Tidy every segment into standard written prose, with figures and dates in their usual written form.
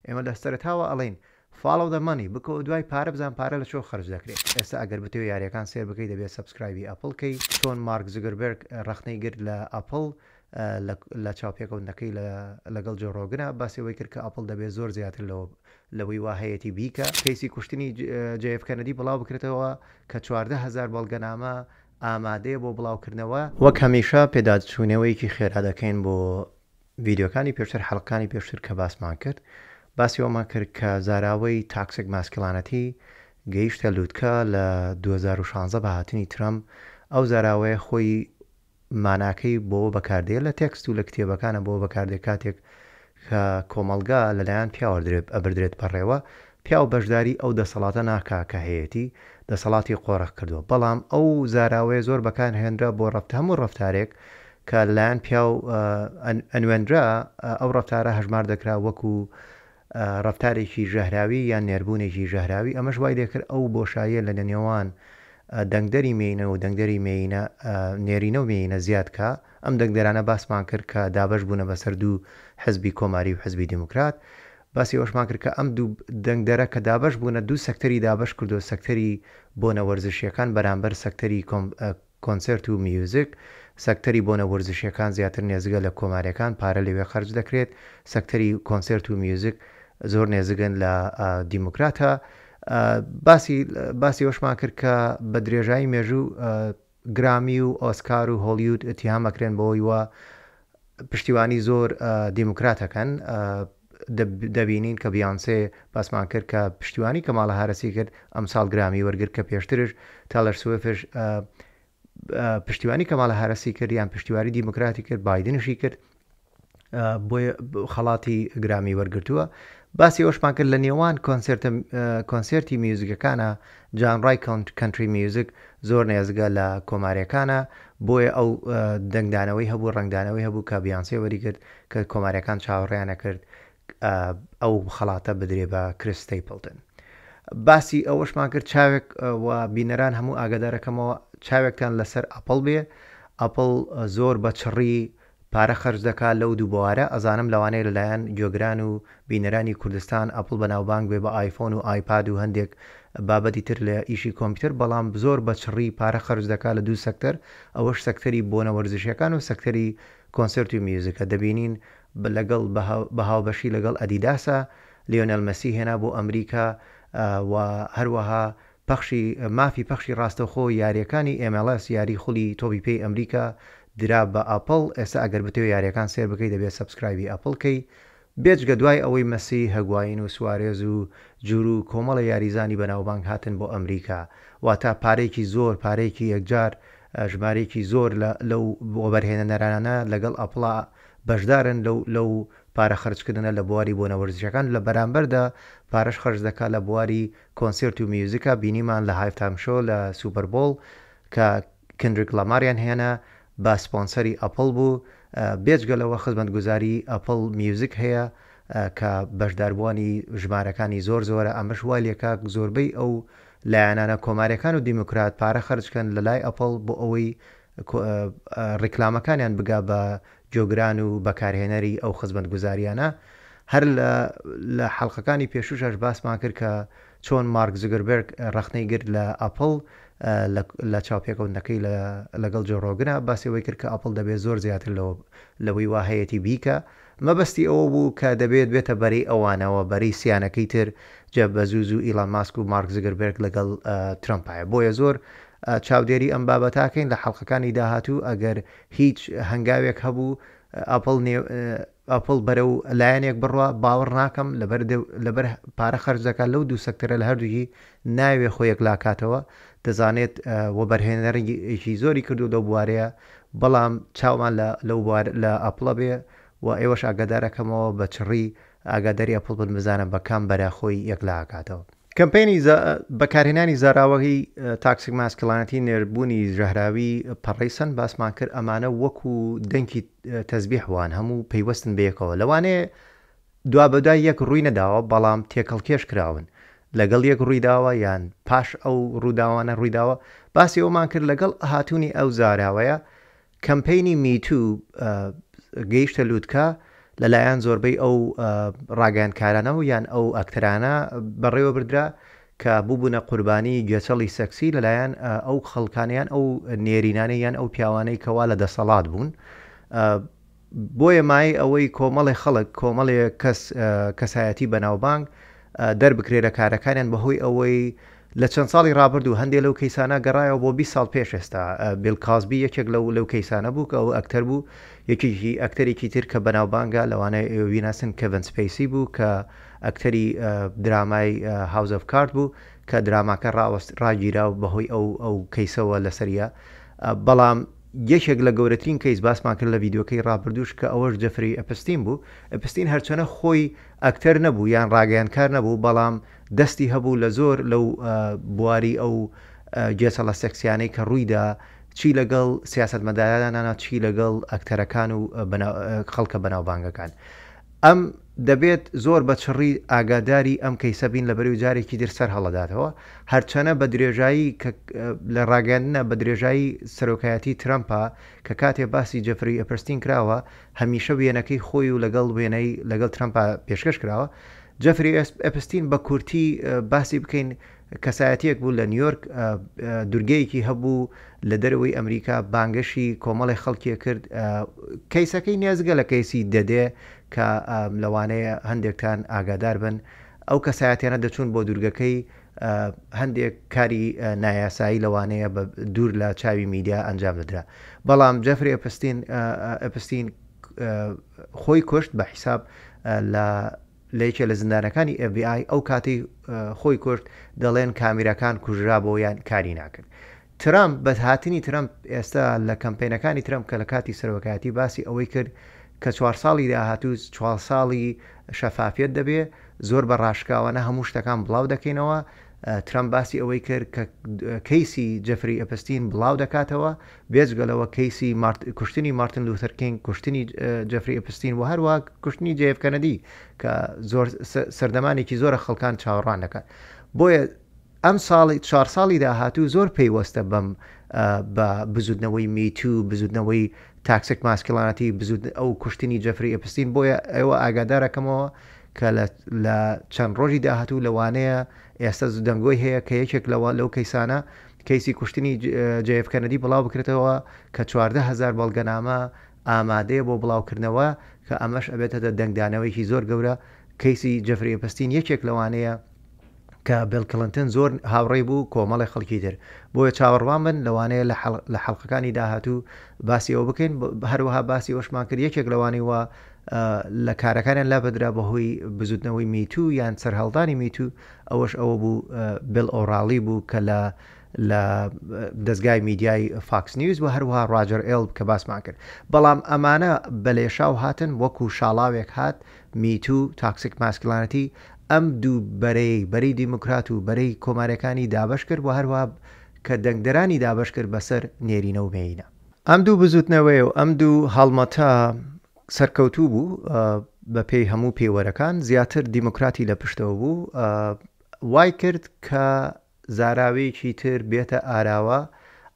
ئێمە لە سەرتاوە ئەڵین follow the money بکە دوای پارە بزان پارە لە چۆ خەرج دەکرێت. ئێستا ئەگەر بتەوێت یاریەکان سێر بکەیت دەبێت سبسکرایبی ئەپڵکەی چۆن مارک زوگربرگ ڕخنەی گرت لە ئەپڵ لە چاوپێکەوتنەکەی لەگەڵ جۆ ڕۆگنە باسیەوەی کرد کە ئەپڵ دەبێت زۆر زیاتر لەوەی واهەیەتی بیکە کەیسی کوشتنی جف کەنەدی بڵاو بکرێتەوە کە 14,000 بەڵگەنامە ئامادەیە بۆ بڵاوکردنەوە. وەک هەمیشە پێداچوونەوەیکی خێرا دەکەین بۆ ڤیددیوکانی پێشتر حەڵقانی پێشتر کە باسمان کرد باسیەوەمان کرد کە زاراوەی تاکسێک ماسکلانەتی گەیشتە لووتکە لە 2016 بە هاتنی ترەمپ ئەو زاراوەیە خۆی ماناکەی بۆ بەکاردێت لە تێکست و لە کتێبەکانە بۆ بەکاردێک کاتێک کە کۆمەلگا لەلایەن پیاوەدرێت ئەبدرێت پەڕێوە پیا و بەشداری ئەو دەسەڵاتە ناکا کە هەیەی دەسەڵاتی قۆڕەق کردووە بەڵام ئەو زاراوەیە زۆر بەکان هێنرا بۆ هەموو ڕفتارێک کە لایەن پیا و ئەنوێنرا ئەو ڕفتارە هەژمار دەکرا وەکو ڕفتارێکی ژەهراوی یان نێربوونێکی ژەهراوی ئەمەش وای دەکرد ئەو بۆشاییە لە نێوان دەنگدەری مێینە و دەنگدەری مێینە نێرینە و مێینە زیادکە ئەم دەنگدەرانە باسمان کرد کە دابش بوونە بەسەر دوو حزبی کۆماری و حزبی دیموکرات باسی ئەوشمان کرد کە ئەم دوو دەنگدەرە کە دابش بوونە دوو سەکتەری دابش کردو سەکتەری بۆنە وەرزشیەکان بەرامبەر سەکتەری کۆنسرت و میوزیک سەکتەری بۆنە وەرزشیەکان زیاتر نێزگە لە کۆماریەکان پارە لەوێ خەرج دەکرێت سەکتەری کۆنسرت و میوزیک زۆر نێزگەن لە دیموکراتە باسی ئەوشمان کرد کە بە درێژایی مێژوو گرامی و ئۆسکار و هۆلیوود ئەتیهامەکرێن بەوەی وە پشتیوانی زۆر دیموکراتەکەن دەبینین کە بیانسێ باسمان کرد کە پشتیوانی کەماڵە هارەسی کرد ئەمساڵ گرامی وەرگرت کە پێشترش تالەر سوێفش پشتیوانی کەماڵە هارەسی کرد یان پشتیوانی دیموکراتی کرد بایدنشی کرد بۆ خەڵاتی گرامی وەرگرتووە باسی ئەوشمان کرد لە نێوان کۆنسرتی میوزیکەکانە جانڕای کەنتری میوزیک زۆر نێزگە لە کۆماریەکانە بۆیە ئەو دەنگدانەوەی هەبوو ڕنگدانەوەی هەبوو کە بیانسێ وەری کرد کە کۆماریەکان چاوەڕێیانە کرد ئەو خەڵاتە بدرێ بە کریس ستیپلتن. باسی ئەوەشمان کرد چاوێک و بینەران هەموو ئاگادارەکەمەوە چاوێکتان لەسەر ئەپڵ بێ ئەپڵ زۆر بە چڕی پارە خەرج دەکات لەو دوو بوارە ئەزانم لەوانەیە لەلایەن گوێگران و بینەرانی کوردستان ئەپڵ بەناوبانگ بێ بە ئایفۆن و ئایپاد و هەندێک بابەتی تر لە ئیشی کۆمپیوتەر بەڵام زۆر بە چڕی پارە خەرج دەکات لە دوو سەکتەر ئەوەش سەکتەری بۆنە وەرزشیەکان و سەکتەری کۆنسرت و میوزیکە دەبینین لەگەڵ بەهاوبەشی لەگەڵ ئەدیداسە لیۆنەل مەسی هێنا بۆ ئەمریکا و هەروەها مافی پەخشی ڕاستەوخۆ یاریەکانی MLS یاری خولی تۆپی پێی ئەمریکا درا بە ئەپڵ ئێستا ئەگەر بتەوێت یاریەکان سێر بکەیت دەبێت سبسکرایبی ئەپڵکەی بێجگە دوای ئەوەی مەسی هەگواین و سوارێز و جور و کۆمەڵە یاریزانی بەناوبانگ هاتن بۆ ئەمریکا واتە پارێکی زۆر پارێکی یەکجار ژمارێکی زۆر لەو بۆ بەرهێنەرانە لەگەڵ ئەپڵا بەشدارن لەو پارە خەرجکردنە لە بواری بۆنە وەرزشەکان لە بەرامبەردا پارەش خەرج دەکات لە بواری کۆنسرت و میوزیکە بینیمان لە هایفتام شۆ لە سوپەربۆڵ کە کندریک لاماریان هێنا با سپۆنسەری ئەپڵ بوو بێجگەلەوە خزمەتگوزاری ئەپڵ میوزیک هەیە کە بەشداربووانی ژمارەکانی زۆر زۆرە ئەمەش والێکە زۆربەی ئەو لایەنانە کۆماریەکان و دیموکرات پارە خەرجکەن لە لای ئەپڵ بۆ ئەوەی ڕیکلامەکانیان بگا بە جۆگران و بەکارهێنەری ئەو خزمەتگوزاریانە هەر لە حەڵقەکانی پێشوشەش باسمان کرد کە چۆن مارک زوگربرگ ڕخنەی گرت لە ئەپڵ لە چاوپێکەوتنەکەی لەگەڵ جۆ ڕۆگنە باسیەوەی کرد کە ئەپڵ دەبێت زۆر زیاتر لەوەی واهەیەتی بیکە مەبەستی ئەوە بوو کە دەبێت بێتە بەرەی ئەوانەوە بەرەی سیانەکەی تر جێف بەزوز و ئیلان ماسک و مارک زوگربرگ لەگەڵ ترەمپایە بۆیە زۆر چاودێری ئەم بابەتاکەین لە حەڵقەکانی داهاتوو ئەگەر هیچ هەنگاوێک هەبوو ئەپڵ بەرەو لایەنێک بڕوە باوەڕ ناکەم لەبەر پارە خەرج دەکات لەو دوو سەکتەرە لە هەردووکی ناوێ خۆیەک لاکاتەوە دەزانێت وە بەرهێنەرێکی زۆری کردو لەو بوارەیە بەڵام چاومان لە ئەپڵە بێ و ئێوەش ئاگادارەکەمەوە بە چڕی ئاگاداری ئەپڵ بن بزانە بەکام بەراخۆی یەک لاکاتەوە. کەمپینی بەکارهێنانی زاراوەهی تاکسیک ماسکلانەتی نێربوونی ژەهراوی پەڕیسەن باسمان کرد ئەمانە وەکو دەنگی تەزبیحوان هەموو پەیوەستن بەیەکەوە لەوانەیە دوا بەدای یەک ڕووی نەداوە بەڵام تێکەڵکێش کراون لەگەڵ یەک ڕوویداوە یان پاش ئەو ڕووداوانە ڕوویداوە باسی ئەومان کرد لەگەڵ هاتوونی ئەو زاراوەیە کەمپینی میتو گەیشتە لووتکە لەلایەن زۆربەی ئەو ڕاگەیاندکارانەوە یان ئەو ئەکتەرانە بەڕێوە بردرا کە بووبوونە قوربانی گوێچەڵی سەکسی لەلایەن ئەو خەڵکانیان ئەو نێرینانەی یان ئەو پیاوانەی کەوا لە دەسەڵات بوون. بۆیە مای ئەوەی کۆمەڵی خەڵک کۆمەڵێ کەسایەتی بەناوبانگ دەربکرێرە کارەکانیان بەهۆی ئەوەی لە چەند ساڵی ڕابردوو هەندێک لەو کەیسانە گەڕایەوە بۆ 20 ساڵ پێش ئێستا. بیل کاسبی یەکێک لەو کەیسانە بوو کە ئەو ئەکتەر بوو، یەکێکی ئەکتەرێکی تر کە بەناوبانگە لەوانەیە ویناسن کەڤن سپەیسی بوو کە ئەکتەری درامای هاوز ئۆف کارد بوو کە دراماکە ڕاگیرا و بەهۆی ئەو کەیسەوە لەسەریە. بەڵام یەکێک لە گەورەترین کەیس باسمان کرد لە ڤیددیۆکەی ڕابردووش کە ئەوەش جەفری ئەپستین بوو. ئەپستین هەرچەنە خۆی ئەکتەر نەبوو یان ڕاگەیاندکار نەبوو، بەڵام دەستی هەبوو لە زۆر لەو بواری ئەو جێچەڵە سەکسیانەی کە ڕوویدا، چی لەگەڵ سیاسەتمەدارانە چی لەگەڵ ئەکتەرەکان و خەڵکە بەناوبانگەکان. ئەم دەبێت زۆر بە چڕی ئاگاداری ئەم کەیسە بین لە بەرەو جارێکی در سەر هەڵەداتەوە، هەرچەنە بە درێژایی لە ڕاگەاندنە بە درێژایی سەرۆکایەتی ترەمپە کە کاتێ باسی جەفری ئەپستین کراوە هەمیشە وێنەکەی خۆی و لەگەڵ وێنەی لەگەڵ ترەمپە پێشکەش کراوە. جەفری ئەپستین بە کورتی باسی بکەین کەسایەتیەک بوو لە نیویۆرک، دورگەیەکی هەبوو لە دەرەوەی ئەمریکا، بانگەشی کۆمەڵی خەڵکیە کرد. کەیسەکەی نێزگە لە کەیسی دەدێ کە لەوانەیە هەندێکتان ئاگادار بن ئەو کەسایەتیانە دەچوون بۆ دوورگەکەی، هەندێک کاری نایاسایی لەوانەیە بە دوور لە چاوی میدیا ئەنجام دەدرا. بەڵام جەفری ئەپستین خۆی کوشت بە حیساب لە یەکێ لە زیندانەکانی FBI ئەو کاتی خۆی کوشت دەڵێن کامیرەکان کوژرا بۆ یان کاری ناکرد. ترامپ بە هاتنی ترامپ ئێستا لە کەمپینەکانی ترامپ کە لە کاتی سەرۆکایەتی باسی ئەوەی کرد کە 4 ساڵی داهاتوو 4 ساڵی شەفافیت دەبێ، زۆر بە ڕاشکاوانە هەموو شتەکان بڵاو دەکەینەوە. ترامپ باسی ئەوەی کرد کە کەیسی جەفری ئەپستین بڵاو دەکاتەوە، بێجگەلەوە کەیسی کوشتنی مارتن لوتەر کینگ، کوشتنی جەفری ئەپستین و هەروە کوشتنی JF کەنەدی کە زۆر سەردەمانێکی زۆرە خەڵکان چاوەڕوان دەکات. بۆیە ئەم ساڵی 4 ساڵی داهاتوو زۆر پێیوەستە بەم بە بزودنەوەی میتو، بزودنەوەی تاکسیک ماسکلانەتی، ئەو کوشتنی جەفری ئەپستین. بۆیە ئێوە ئاگادارەکەمەوە کە لە چەند ڕۆژی داهاتوو لەوانەیە ئێستا دەنگۆی هەیە کە یەکێک لەو کەیسانە کەیسی کوشتنی JF کەنەدی بڵاو بکرێتەوە کە 14,000 بەڵگەنامە ئامادەیە بۆ بڵاوکردنەوە، کە ئەمەش ئەبێتە دەنگدانەوەیکی زۆر گەورە. کەیسی جەفری ئەپستین یەکێک لەوانەیە کە بیل کلنتن زۆر هاوڕێی بوو کۆمەڵی خەڵکی تر. بۆیە چاوەڕوان بن لەوانەیە لە حەڵقەکانی داهاتوو باسی ئەوە بکەین. هەروەها باسی ئەوشمان کرد یەکێک لەوانەی وە لە کارەکانیان لا بەدرا بەهۆی بزودنەوەی میتو یان سەرهەڵدانی میتو، ئەوەش ئەوە بوو بیل ئۆڕاڵی بوو کە لە دەستگای میدیای فاکس نیوز و هەروەها ڕاجەر ئێڵب کە باسمان کرد. بەڵام ئەمانە بەلێشاو هاتن وەکو شاڵاوێک هات میتو، تاکسیک ماسکلانەتی، ئەم دوو بەرەی دیموکرات و بەرەی کۆمارەکانی دابش کرد و هەروە کە دەنگدەرانی دابش کرد بەسەر نێرینە و مێینە. ئەم دوو بزوتنەوەی و ئەم دوو هەڵمەتە سەرکەوتوو بوو بە پێی هەموو پێوەرەکان، زیاتر دیموکراتی لە پشتەوە بوو، وای کرد کە زاراوەیەکی تر بێتە ئاراوە.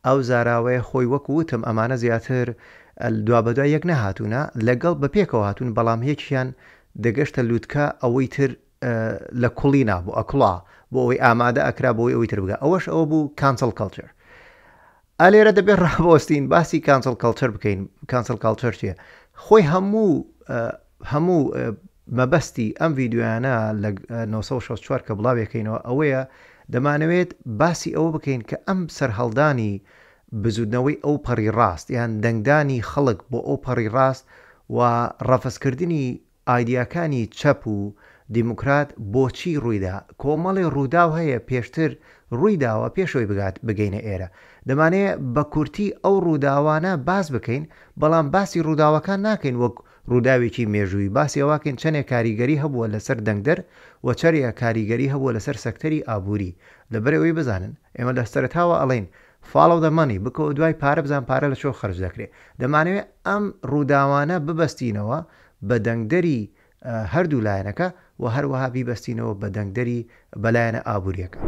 ئەو زاراوەیە خۆی وەکو وتم ئەمانە زیاتر دوابەدوای یەک نەهاتوونە، لەگەڵ بە پێکەوە هاتوون، بەڵام هیچیان دەگەشتە لووتکە ئەوەی تر لە کوڵی نابوو ئەکڵا بۆ ئەوەی ئامادە ئەکرا بۆی ئەوەی تر بگە. ئەوەش ئەوە بوو کانسل کەڵچەر. ئالێرە دەبێت ڕابۆستین باسی کانسل کەڵچەر بکەین. کانسل کەڵچەر چیە؟ خۆی هەموو مەبەستی ئەم ڤیددیویانە لە 1964 کە بڵاوێکەکەینەوە ئەوەیە دەمانەوێت باسی ئەوە بکەین کە ئەم سەرهەڵدانی بزودنەوەی ئەو پەڕی ڕاست یان دەنگدانی خەڵک بۆ ئەو پەڕی ڕاست و ڕەفەزکردنی ئایدیاکانی چەپ و دیموکرات بۆچی ڕوویدا. کۆمەڵی ڕووداو هەیە پێشتر ڕوویداوە پێشەوەی بگەینە ئێرە. دەمانەیە بە کورتی ئەو ڕووداوانە باس بکەین، بەڵام باسی ڕووداوەکان ناکەین وەک ڕووداوێکی مێژووی. باسی ئەوواکەین چەندێک کاریگەری هەبووە لەسەر دەنگدەر و چەرێک کاریگەری هەبووە لەسەر سەکتەری ئابووری. لەبەرەوەی بزانن ئێمە لە سەرەتاوە ئەڵێن follow the money، بکەوە دوای پارە بزان پارە لە چۆ خەرج دەکرێت. دەمانەوێت ئەم ڕووداوانە ببەستینەوە بە دەنگدەری هەردوو لایەنەکە و هەروەها بیبەستینەوە بە دەنگدەری بەلایەنە ئابوووریەکە.